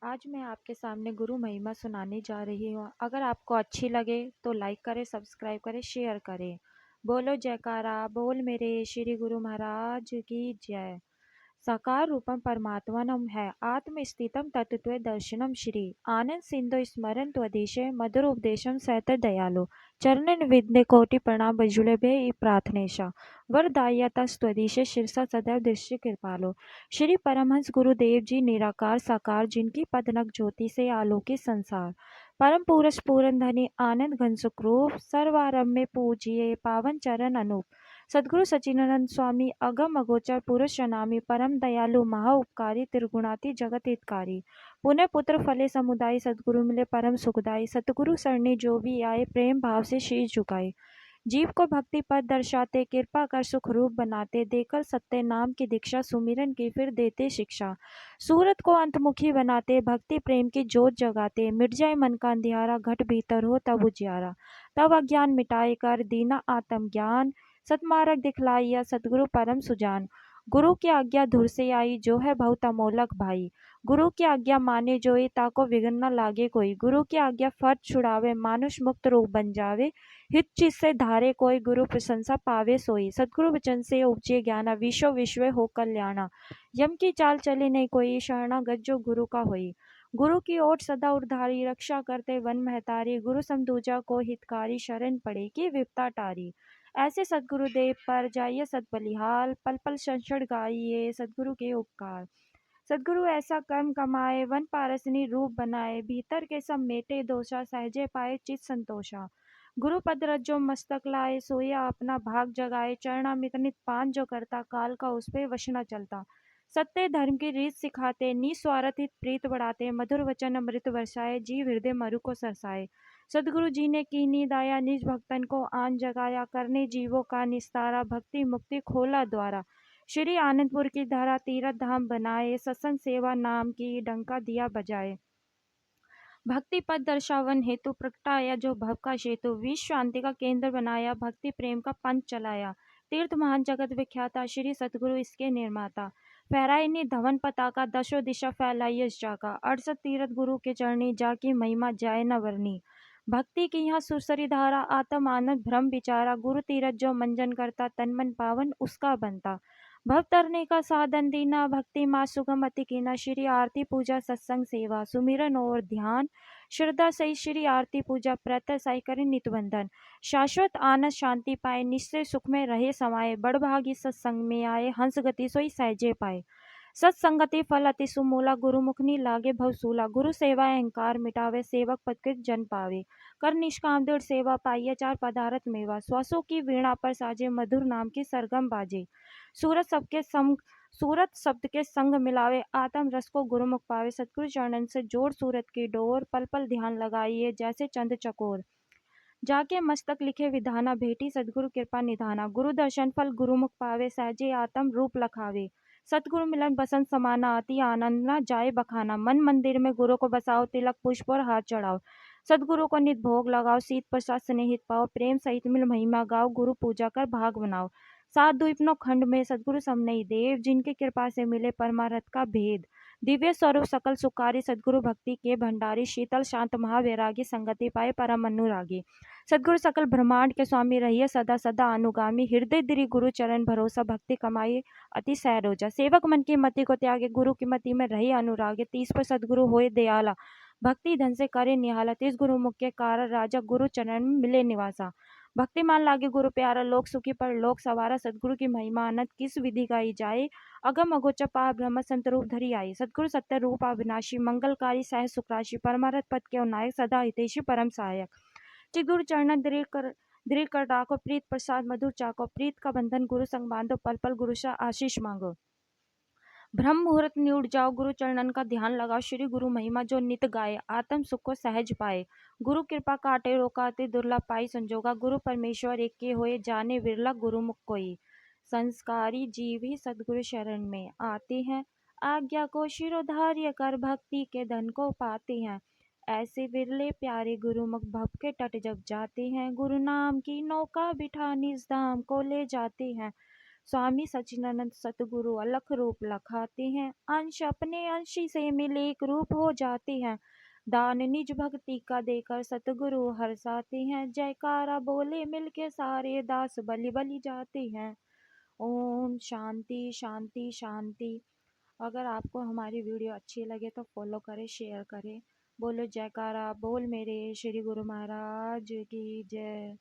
आज मैं आपके सामने गुरु महिमा सुनाने जा रही हूँ। अगर आपको अच्छी लगे तो लाइक करें, सब्सक्राइब करें, शेयर करें। बोलो जयकारा, बोल मेरे श्री गुरु महाराज की जय। साकार रूपम परमात्मनम है आत्मस्थितम तत्त्वे दर्शनम श्री आनंद सिंधु स्मरण त्वदेशे मधुर उपदेशम सहत दयालो चरण विद्य कोटि प्रणाम बजुले भे प्रार्थनेशा वरदायता स्वदेशे शिरसा सदैव दृश्य कृपालो। श्री परमहंस गुरुदेव जी निराकार साकार जिनकी पदनक ज्योति से आलोकित संसार परम पुरुष पूरन धनी आनंद घन सुखरूप सर्वारंभ में पूजिए पावन चरण अनूप सद्गुरु सच्चिदानंद स्वामी अगम अगोचर पुरुष नामी परम दयालु महा उपकारी त्रिगुणाति जगत हितकारी पुण्य पुत्र फले समुदाय सद्गुरु मिले परम सुखदाई सतगुरु सरने जो भी आए प्रेम भाव से शीश झुकाए जीव को भक्ति पद दर्शाते कृपा कर सुख रूप बनाते देकर सत्य नाम की दीक्षा सुमिरन की फिर देते शिक्षा सूरत को अंतमुखी बनाते भक्ति प्रेम की जोत जगाते मिट जाए मन का अंधियारा घट भीतर हो तब उजियारा तब अज्ञान मिटाए कर दीना आत्म ज्ञान सतमार्ग दिखलाइया सतगुरु परम सुजान गुरु की आज्ञा धुर से आई जो है बहुत अमोलक भाई गुरु की आज्ञा माने जोई ताको विघ्न न लागे कोई गुरु की आज्ञा फट छुड़ावे मानुष मुक्त रूप बन जावे हित चित से धारे कोई गुरु प्रशंसा पावे सोई सतगुरु वचन से उपजे ज्ञाना विश्व विश्व हो कल्याणा यम की चाल चले नहीं कोई शरणागत जो गुरु का होई गुरु की ओट सदा उद्धारी रक्षा करते वन महतारी गुरु समदूजा को हितकारी शरण पड़े की विपता टारी ऐसे सदगुरुदेव पर जाइए सत बलिहाल पल पल संशण गाइए सदगुरु के उपकार सदगुरु ऐसा कर्म कमाए वन पारसनी रूप बनाए भीतर के सब मेटे दोषा सहजे पाए चित संतोषा गुरु पद रज्जो मस्तक लाए सोया अपना भाग जगाए चरणामृत नित पान जो करता काल का उस पे वश न चलता सत्य धर्म की रीत सिखाते निस्वार्थ हित प्रीत बढ़ाते मधुर वचन अमृत वर्षाए जीव हृदय मरु को सरसाए सदगुरु जी ने कीनी दाया निज भक्तन को आन जगाया करने जीवों का निस्तारा भक्ति मुक्ति खोला द्वारा श्री आनंदपुर की धरा तीरथ धाम बनाए सत्संग सेवा नाम की डंका दिया बजाए भक्ति पद दर्शावन हेतु प्रगटाया जो भव का सेतु विश्व शांति का केंद्र बनाया भक्ति प्रेम का पंथ चलाया तीर्थ महान जगत विख्याता श्री सतगुरु इसके निर्माता फहराई ने धवन पताका दशो दिशा फैलाई इस जाका 68 तीर्थ गुरु के चरणी जाकी महिमा जाय न वर्णी भक्ति की यहाँ सुरसरी धारा आत्म आनंद भ्रम विचारा गुरु तीरथ जो मंजन करता तन मन पावन उसका बनता भव तरने का साधन दीना भक्ति माँ सुगम अति कीना श्री आरती पूजा सत्संग सेवा सुमिरन और ध्यान श्रद्धा सही श्री आरती पूजा प्रत्यय साई करें नितबंधन शाश्वत आनंद शांति पाए निश्चय सुख में रहे समाये बड़भागी सत्संग में आए हंस गति सोई सहजे पाए सत्संगति फल अति सुमूला गुरुमुखनी लागे भवसूला गुरु सेवा अहंकार मिटावे सेवक पदकृत जन पावे कर निष्काम दृढ़ सेवा पाइये चार पदारथ मेवा स्वासों की वीणा पर साजे मधुर नाम की सरगम बाजे सूरत सबके संग सूरत शब्द के संग मिलावे आत्म रस को गुरुमुख पावे सतगुरु चरणन से जोड़ सूरत की डोर पल पल ध्यान लगाइए जैसे चंद चकोर जाके मस्तक लिखे विधाना भेटी सदगुरु कृपा निधाना गुरु दर्शन फल गुरुमुख पावे सहजे आत्म रूप लखावे सतगुरु मिलन बसंत समाना अति आनंद न जाए बखाना मन मंदिर में गुरु को बसाओ तिलक पुष्प और हाथ चढ़ाओ सदगुरु को नित भोग लगाओ शीत प्रसाद स्नेहित पाओ प्रेम सहित मिल महिमा गाओ गुरु पूजा कर भाग बनाओ सात द्वीपनों खंड में सदगुरु समनई देव जिनकी कृपा से मिले परमारथ का भेद दिव्य स्वरूप सकल सुकारी सदगुरु भक्ति के भंडारी शीतल शांत महावैरागी संगति पाए परम अनुरागी सदगुरु सकल ब्रह्मांड के स्वामी रहिए सदा सदा अनुगामी हृदय दिरि गुरु चरण भरोसा भक्ति कमाई अति सैरोजा सेवक मन की मति को त्यागे गुरु की मति में रही अनुरागे 30 पर सदगुरु होए दयाला भक्ति धन से करे निहाला 30 गुरु मुख के कारण राजा गुरु चरण में मिले निवासा भक्तिमान लागे गुरु प्यारा लोक सुखी पर लोक सवारा सदगुरु की महिमा अनंत किस विधि गाई जाए अगम अगोचर पार ब्रह्म संत रूप धरी आई सदगुरु सत्य रूप अविनाशी मंगलकारी सह सुखराशि परमारथ पद के नायक सदा हितेशी परम सहायक चिगुरु चरण दृढ़ कर राखो प्रीत प्रसाद मधुर चाको प्रीत का बंधन गुरु संग बांधो पल पल गुरु से आशीष मांगो ब्रह्म मुहूर्त में उठ जाओ गुरु चरणन का ध्यान लगाओ श्री गुरु महिमा जो नित गाए आत्म सुख को सहज पाए गुरु कृपा काटे रोकाते दुर्लभ पाई संजोगा गुरु परमेश्वर एक के होए जाने विरला गुरुमुख कोई संस्कारी जीव ही सदगुरु शरण में आते हैं आज्ञा को शिरोधार्य कर भक्ति के धन को पाते हैं ऐसे विरले प्यारे गुरुमुख भव के तट जब जाते हैं गुरु नाम की नौका बिठा निज धाम को ले जाते हैं स्वामी सच्चिदानंद सतगुरु अलख रूप लखाते हैं, अंश अपने अंश से मिल एक रूप हो जाते हैं। दान निज भक्ति का देकर सतगुरु हर्षाते हैं, जयकारा बोले मिलके सारे दास बलि बलि जाते हैं। ओम शांति शांति शांति। अगर आपको हमारी वीडियो अच्छी लगे तो फॉलो करें, शेयर करें। बोलो जयकारा बोल मेरे श्री गुरु महाराज की जय।